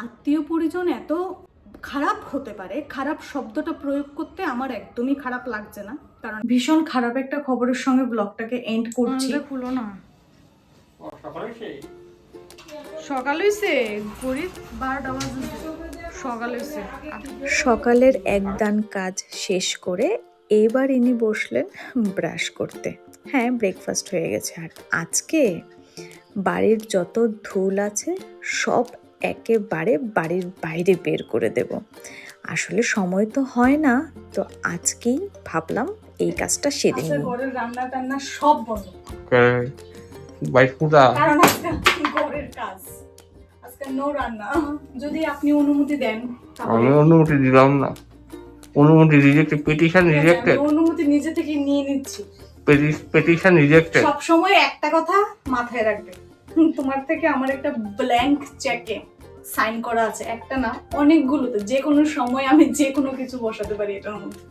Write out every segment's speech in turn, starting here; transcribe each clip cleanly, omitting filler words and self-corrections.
আত্মীয় পরিজন এত খারাপ হতে পারে, খারাপ শব্দটা প্রয়োগ করতে আমার একদমই খারাপ লাগছে না, কারণ ভীষণ খারাপ একটা খবরের সঙ্গে ব্লগটাকে এন্ড করছি। খুলো না, সকাল হইছে, গরিব 12টা বাজে, সকাল হইছে। সকালের একদান কাজ শেষ করে এবার ইনি বসলেন ব্রাশ করতে। হ্যাঁ, ব্রেকফাস্ট হয়ে গেছে। আর আজকে বাড়ির যত ধুল আছে সব একেবারে বাড়ির বাইরে বের করে দেব। আসলে সময় তো হয় না, তো আজকেই ভাবলাম এই কাজটা সেরে নিই। ঘরের রান্না টান্না সব বন্ধ, কারণ আজকে ঘরের কাজ, আজকে নো রান্না। যদি আপনি অনুমতি দেন। আমি অনুমতি দিলাম না, অনুমতি রিজেক্টেড, পিটিশন রিজেক্টেড, অনুমতি নিজে থেকে নিয়ে নিচ্ছি। Petition rejected. সব সময় একটা কথা মাথায় রাখবে, তোমার থেকে আমার একটা ব্ল্যাঙ্ক চেকে সাইন করা আছে, একটা না অনেকগুলোতে, যে কোনো সময় আমি যে কোনো কিছু বসাতে পারি এটার মধ্যে।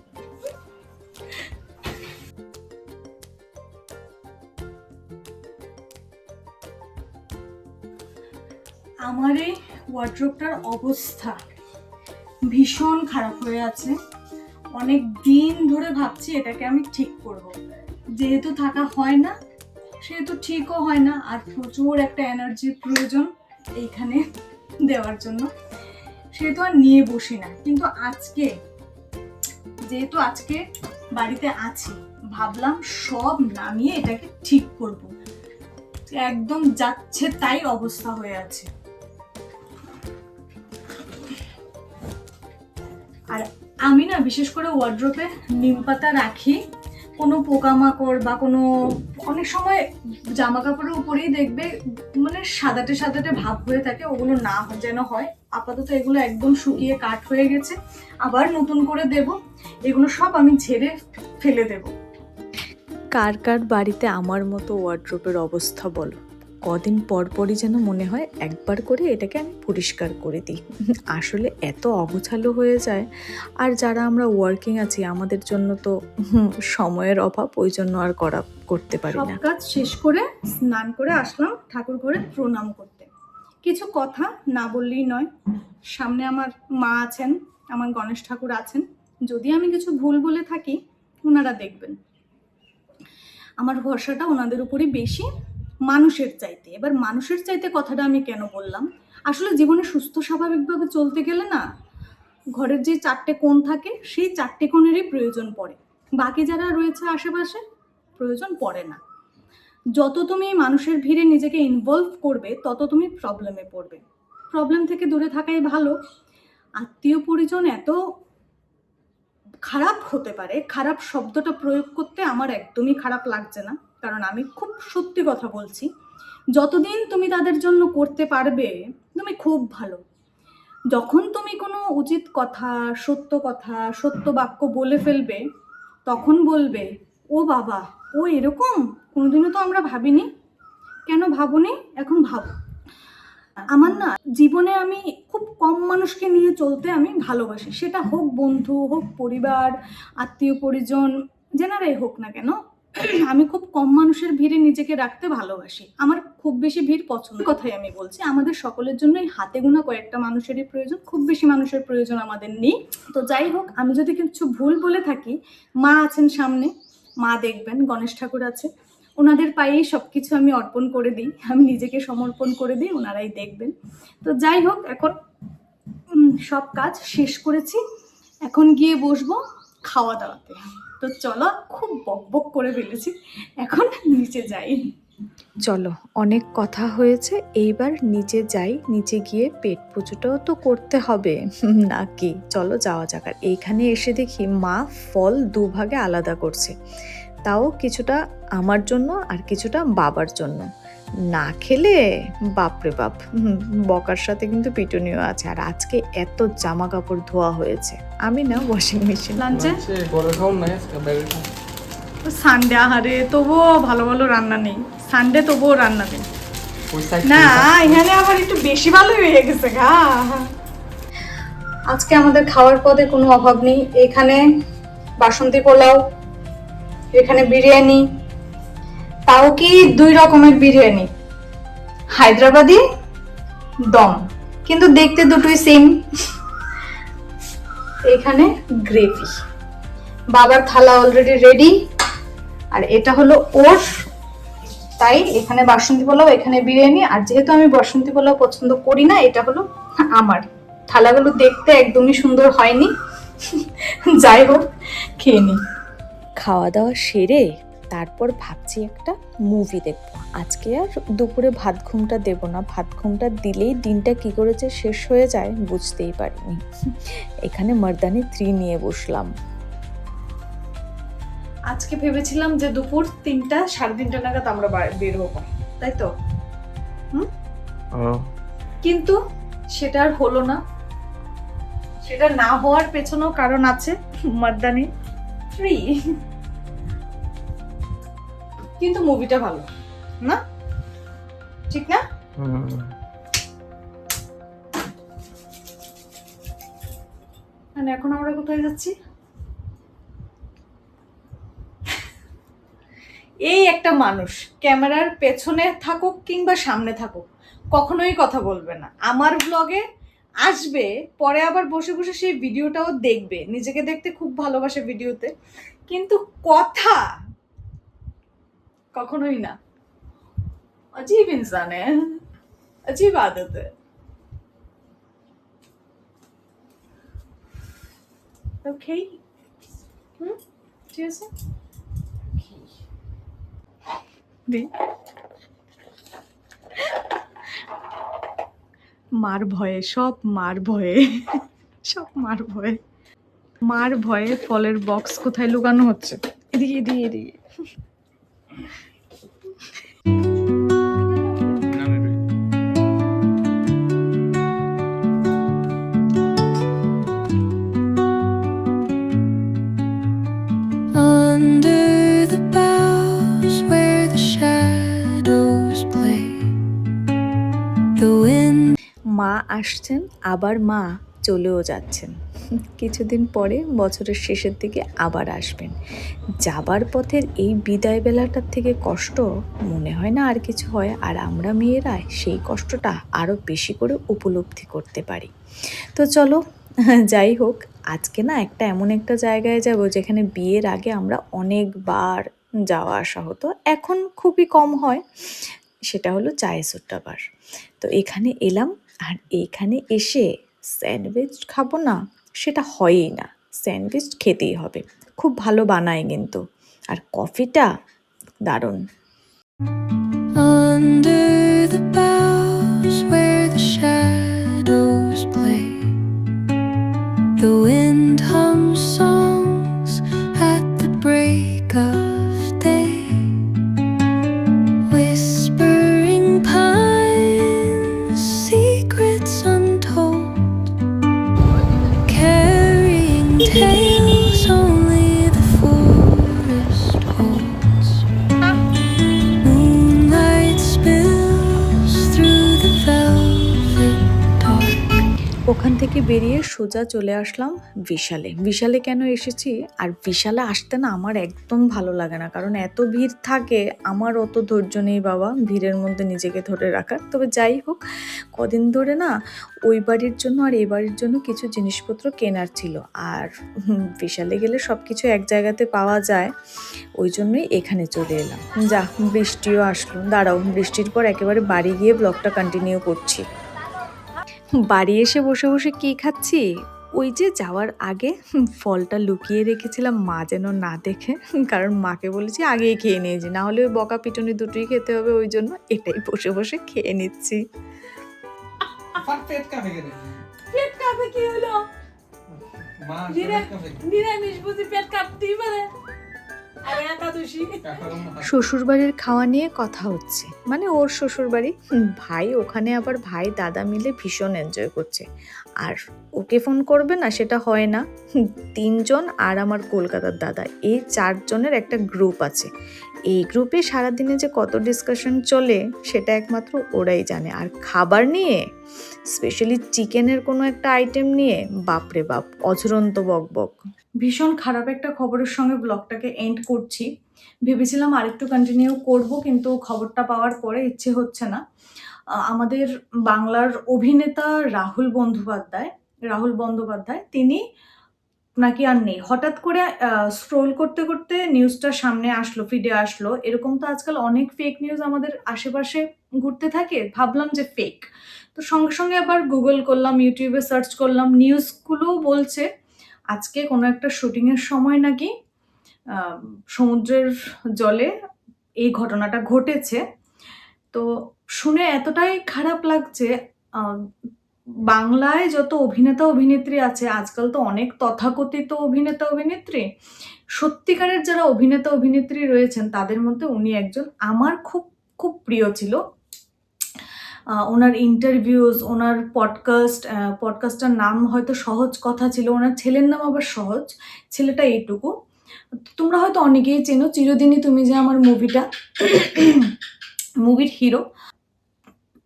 আমার এই ওয়ার্ড্রোবটার অবস্থা ভীষণ খারাপ হয়ে আছে। অনেক দিন ধরে ভাবছি এটাকে আমি ঠিক করব, যেহেতু থাকা হয় না সেহেতু ঠিকও হয় না, আর প্রচুর একটা এনার্জির প্রয়োজন এইখানে দেওয়ার জন্য, সেহেতু আর নিয়ে বসি না। কিন্তু আজকে যেহেতু আজকে বাড়িতে আছি, ভাবলাম সব নামিয়ে এটাকে ঠিক করব। একদম যাচ্ছে তাই অবস্থা হয়ে আছে। আর আমি না বিশেষ করে ওয়ার্ড্রোবে নিম পাতা রাখি, কোনো পোকামাকড় বা কোনো, অনেক সময় জামা কাপড়ের উপরেই দেখবে মানে সাদাটে সাদাটে ভাব হয়ে থাকে, ওগুলো না যেন হয়। আপাতত এগুলো একদম শুকিয়ে কাঠ হয়ে গেছে, আবার নতুন করে দেব। এগুলো সব আমি ঝেড়ে ফেলে দেব। কার কার বাড়িতে আমার মতো ওয়ার্ড্রোবের অবস্থা বলো? কদিন পর পরই যেন মনে হয় একবার করে এটাকে আমি পরিষ্কার করে দিই। আসলে এত অগোছালো হয়ে যায়। আর যারা আমরা ওয়ার্কিং আছি আমাদের জন্য তো সময়ের অভাব, ওই জন্য আর করতে পারি সব না। কাজ শেষ করে স্নান করে আসলাম ঠাকুর ঘরে প্রণাম করতে। কিছু কথা না বললেই নয়, সামনে আমার মা আছেন, আমার গণেশ ঠাকুর আছেন, যদি আমি কিছু ভুল বলে থাকি ওনারা দেখবেন। আমার ভরসাটা ওনাদের উপরই বেশি মানুষের চাইতে। এবার মানুষের চাইতে কথাটা আমি কেন বললাম, আসলে জীবনে সুস্থ স্বাভাবিকভাবে চলতে গেলে না, ঘরের যে 4টে কোণ থাকে সেই 4টে কোণেরই প্রয়োজন পড়ে, বাকি যারা রয়েছে আশেপাশে প্রয়োজন পড়ে না। যত তুমি মানুষের ভিড়ে নিজেকে ইনভলভ করবে তত তুমি প্রবলেমে পড়বে। প্রবলেম থেকে দূরে থাকাই ভালো। আত্মীয় পরিজন এত খারাপ হতে পারে, খারাপ শব্দটা প্রয়োগ করতে আমার একদমই খারাপ লাগছে না, কারণ আমি খুব সত্যি কথা বলছি। যতদিন তুমি তাদের জন্য করতে পারবে তুমি খুব ভালো। যখন তুমি কোনো উচিত কথা, সত্য বাক্য বলে ফেলবে, তখন বলবে ও বাবা, ও এরকম, কোনোদিনও তো আমরা ভাবিনি। কেন ভাবনি? এখন ভাবো। আমার না জীবনে আমি খুব কম মানুষকে নিয়ে চলতে আমি ভালোবাসি, সেটা হোক বন্ধু, হোক পরিবার, আত্মীয় পরিজন, যেনারাই হোক না কেন, আমি খুব কম মানুষের ভিড়ে নিজেকে রাখতে ভালোবাসি। আমার খুব বেশি ভিড় পছন্দ, কথাই আমি বলছি। আমাদের সকলের জন্য এই হাতে গোনা কয়েকটা মানুষেরই প্রয়োজন, খুব বেশি মানুষের প্রয়োজন আমাদের নেই। তো যাই হোক, আমি যদি কিছু ভুল বলে থাকি, মা আছেন সামনে, মা দেখবেন, গণেশ ঠাকুর আছে, ওনাদের পায়েই সব কিছু আমি অর্পণ করে দিই, আমি নিজেকে সমর্পণ করে দিই, ওনারাই দেখবেন। তো যাই হোক, এখন সব কাজ শেষ করেছি, এখন গিয়ে বসবো খাওয়া দাওয়াতে। তো চলো, খুব বকবক করে ফেলেছি, এখন নিচে যাই। চলো, অনেক কথা হয়েছে, এইবার নিচে যাই। নিচে গিয়ে পেট পুজোটাও তো করতে হবে নাকি? চলো যাওয়া যাক। আর এইখানে এসে দেখি মা ফল দুভাগে আলাদা করছে, তাও কিছুটা আমার জন্য আর কিছুটা বাবার জন্য। না খেলে বাপরে বাপ, বকার সাথে কিন্তু পিটুনিও আছে। আর আজকে এত জামা কাপড় ধোয়া হয়েছে, আমি না ওয়াশিং মেশিন। লাঞ্চে সানডে, আহারে তবুও ভালো ভালো রান্না নেই, সানডে তবুও রান্না নেই না, এখানে আবার একটু বেশি ভালোই হয়ে গেছে গা। আজকে আমাদের খাওয়ার পদে কোনো অভাব নেই। এখানে বাসন্তী পোলাও, এখানে বিরিয়ানি, তাও কি 2 রকমের বিরিয়ানি, হায়দ্রাবাদি, দম। কিন্তু দেখতে দুটোই সেম। এখানে গ্রেভি, বাবার থালা অলরেডি রেডি, আর এটা হলো ওর। তাই এখানে বাসন্তী পোলাও, এখানে বিরিয়ানি। আর যেহেতু আমি বাসন্তী পোলাও পছন্দ করি না, এটা হলো আমার। থালাগুলো দেখতে একদমই সুন্দর হয়নি, যাই হোক খেয়ে নি। খাওয়া দাওয়া সেরে তারপর ভাবছি একটা মুভি দেখবো। আজকে আর দুপুরে ভাত ঘুমটা দেবো না, ভাত ঘুমটা দিলেই দিনটা কি করেছে শেষ হয়ে যায় বুঝতেই পারিনি। এখানে মর্দানি 3 নিয়ে বসলাম। আজকে ভেবেছিলাম যে দুপুর 3টা 3:30 নাগাদ আমরা বের হবো, তাই তো? কিন্তু সেটা আর হলো না। সেটা না হওয়ার পেছনেও কারণ আছে, মর্দানি 3। কিন্তু মুভিটা ভালো না, ঠিক না? মানে এখন আমরা কোথায় যাচ্ছি? এই একটা মানুষ ক্যামেরার পেছনে থাকুক কিংবা সামনে থাকুক, কখনোই কথা বলবে না। আমার ব্লগে আসবে, পরে আবার বসে বসে সেই ভিডিওটাও দেখবে, নিজেকে দেখতে খুব ভালোবাসে ভিডিওতে, কিন্তু কথা কখনোই না। अजीब इंसान है, अजीब आदत है। Okay? ঠিক আছে? মার ভয়ে, সব মার ভয়ে, সব মার ভয়ে, মার ভয়ে ফলের বক্স কোথায় লুকানো হচ্ছে। এদিকে এদিকে এদিকে। Under the boughs where the shadows play, the wind. মা আসছেন, আবার মা চলেও যাচ্ছেন। কিছুদিন পরে বছরের শেষের দিকে আবার আসবেন। যাবার পথের এই বিদায় বেলাটার থেকে কষ্ট মনে হয় না আর কিছু হয়। আর আমরা মেয়েরা সেই কষ্টটা আরও বেশি করে উপলব্ধি করতে পারি। তো চলো, যাই হোক, আজকে না একটা এমন একটা জায়গায় যাব যেখানে বিয়ের আগে আমরা অনেকবার যাওয়া আসা হতো, এখন খুবই কম হয়। সেটা হলো চায়েসুট্টাবার। তো এখানে এলাম, আর এইখানে এসে স্যান্ডউইচ খাবো না সেটা হয়ই না। স্যান্ডউইচ খেতেই হবে, খুব ভালো বানায় কিন্তু, আর কফিটা দারুণ। Under the boughs where the shadows play, the wind hums songs at the break of day, whispering pines, secrets untold, carrying tales only the forest holds. Moonlight spills through the velvet dark. ওখান থেকে বেরিয়ে সোজা চলে আসলাম বিশালে। বিশালে কেন এসেছি, আর বিশালে আসতে না আমার একদম ভালো লাগে না, কারণ এত ভিড় থাকে। আমার অত ধৈর্য নেই বাবা ভিড়ের মধ্যে নিজেকে ধরে রাখার। তবে যাই হোক, কদিন ধরে না ওই বাড়ির জন্য আর এই বাড়ির জন্য কিছু জিনিসপত্র কেনার ছিল, আর বিশালে গেলে সব কিছু এক জায়গাতে পাওয়া যায়, ওই জন্যই এখানে চলে এলাম। যা, বৃষ্টিও আসলো। দাঁড়াও, বৃষ্টির পর একেবারে বাড়ি গিয়ে ব্লগটা কন্টিনিউ করছি। বাড়ি এসে বসে বসে কি খাচ্ছি, ওই যে যাওয়ার আগে ফলটা লুকিয়ে রেখেছিলাম মা যেন না দেখে, কারণ মাকে বলেছি আগেই খেয়ে নিয়েছি, না হলে ওই বকা পিটুনি দুটোই খেতে হবে, ওই জন্য এটাই বসে বসে খেয়ে নিচ্ছি। পেট কাঁপে গেলে পেট কাঁপে কি হলো? মা নিরামিষ বুঝি পেট কাঁপতেই পারে? আর একাদশী। শ্বশুরবাড়ির খাওয়া নিয়ে কথা হচ্ছে, মানে ওর শ্বশুরবাড়ি। ভাই ওখানে, আবার ভাই দাদা মিলে ভীষণ এনজয় করছে। আর ওকে ফোন করবে না সেটা হয় না। 3 জন আর আমার কলকাতার দাদা, এই 4 জনের একটা গ্রুপ আছে। এই গ্রুপে সারাদিনে যে কত ডিসকাশন চলে সেটা একমাত্র ওরাই জানে। আর খাবার নিয়ে, স্পেশালি চিকেনের কোনো একটা আইটেম নিয়ে, বাপরে বাপ, অঝরন্ত বকবক। ভীষণ খারাপ একটা খবরের সঙ্গে ব্লগটাকে এন্ড করছি। ভেবেছিলাম আরেকটু কন্টিনিউ করব, কিন্তু খবরটা পাওয়ার পরে ইচ্ছে হচ্ছে না। আমাদের বাংলার অভিনেতা রাহুল বন্দ্যোপাধ্যায় তিনি নাকি আর নেই। হঠাৎ করে স্ক্রোল করতে করতে নিউজটা সামনে আসলো, ফিডে আসলো। এরকম তো আজকাল অনেক ফেক নিউজ আমাদের আশেপাশে ঘুরতে থাকে, ভাবলাম যে ফেক। তো সঙ্গে সঙ্গে আবার গুগল করলাম, ইউটিউবে সার্চ করলাম, নিউজগুলোও বলছে আজকে কোনো একটা শুটিংয়ের সময় নাকি সমুদ্রের জলে এই ঘটনাটা ঘটেছে। তো শুনে এতটাই খারাপ লাগছে। বাংলায় যত অভিনেতা অভিনেত্রী আছে, আজকাল তো অনেক তথাকথিত অভিনেতা অভিনেত্রী, সত্যিকারের যারা অভিনেতা অভিনেত্রী রয়েছেন তাদের মধ্যে উনি একজন। আমার খুব খুব প্রিয় ছিল ওনার ইন্টারভিউজ, ওনার পডকাস্টটার নাম হয়তো সহজ কথা ছিল, ওনার ছেলের নাম আবার সহজ, ছেলেটা এইটুকু। তোমরা হয়তো অনেকেই চেনো চিরদিনই তুমি যে আমার মুভিটা, মুভির হিরো।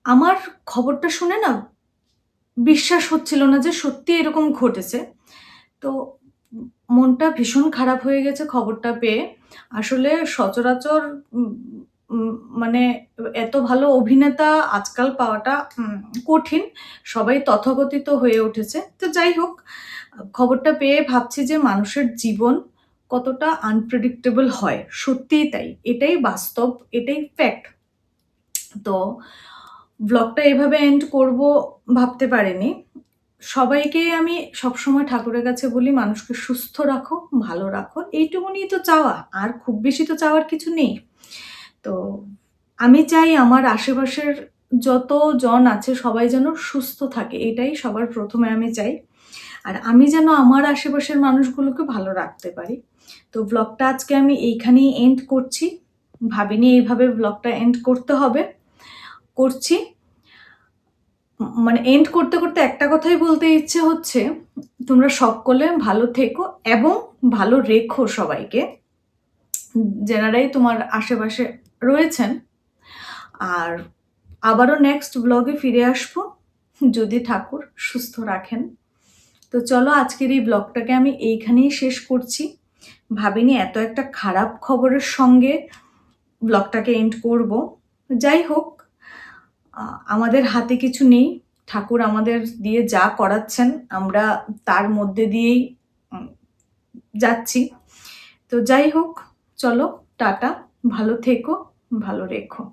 আমার খবরটা শুনে না বিশ্বাস হচ্ছিল না যে সত্যি এরকম ঘটেছে। তো মনটা ভীষণ খারাপ হয়ে গেছে খবরটা পেয়ে। আসলে সচরাচর মানে এত ভালো অভিনেতা আজকাল পাওয়াটা কঠিন, সবাই তথাকথিত হয়ে উঠেছে। তো যাই হোক, খবরটা পেয়ে ভাবছি যে মানুষের জীবন কতটা আনপ্রেডিক্টেবল হয়। সত্যিই তাই, এটাই বাস্তব, এটাই ফ্যাক্ট। তো ব্লগটা এভাবে এন্ড করব ভাবতে পারিনি। সবাইকেই আমি সবসময় ঠাকুরের কাছে বলি মানুষকে সুস্থ রাখো, ভালো রাখো, এইটুকুনি তো চাওয়া, আর খুব বেশি তো চাওয়ার কিছু নেই। তো আমি চাই আমার আশেপাশের যত জন আছে সবাই যেন সুস্থ থাকে, এটাই সবার প্রথমে আমি চাই। আর আমি যেন আমার আশেপাশের মানুষগুলোকে ভালো রাখতে পারি। তো ব্লগটা আজকে আমি এইখানেই এন্ড করছি। ভাবিনি এইভাবে ব্লগটা এন্ড করতে হবে, করছি। মানে এন্ড করতে করতে একটা কথাই বলতে ইচ্ছে হচ্ছে, তোমরা সকলে ভালো থেকো এবং ভালো রেখো সবাইকে, যারাই তোমার আশেপাশে রয়েছেন। আর আবারও নেক্সট ব্লগে ফিরে আসবো যদি ঠাকুর সুস্থ রাখেন। তো চলো আজকের এই ব্লগটাকে আমি এইখানেই শেষ করছি। ভাবিনি এত একটা খারাপ খবরের সঙ্গে ব্লগটাকে এন্ড করব। যাই হোক, আমাদের হাতে কিছু নেই, ঠাকুর আমাদের দিয়ে যা করাচ্ছেন আমরা তার মধ্যে দিয়েই যাচ্ছি। তো যাই হোক, চলো টাটা, ভালো থেকো, ভালো রেখো।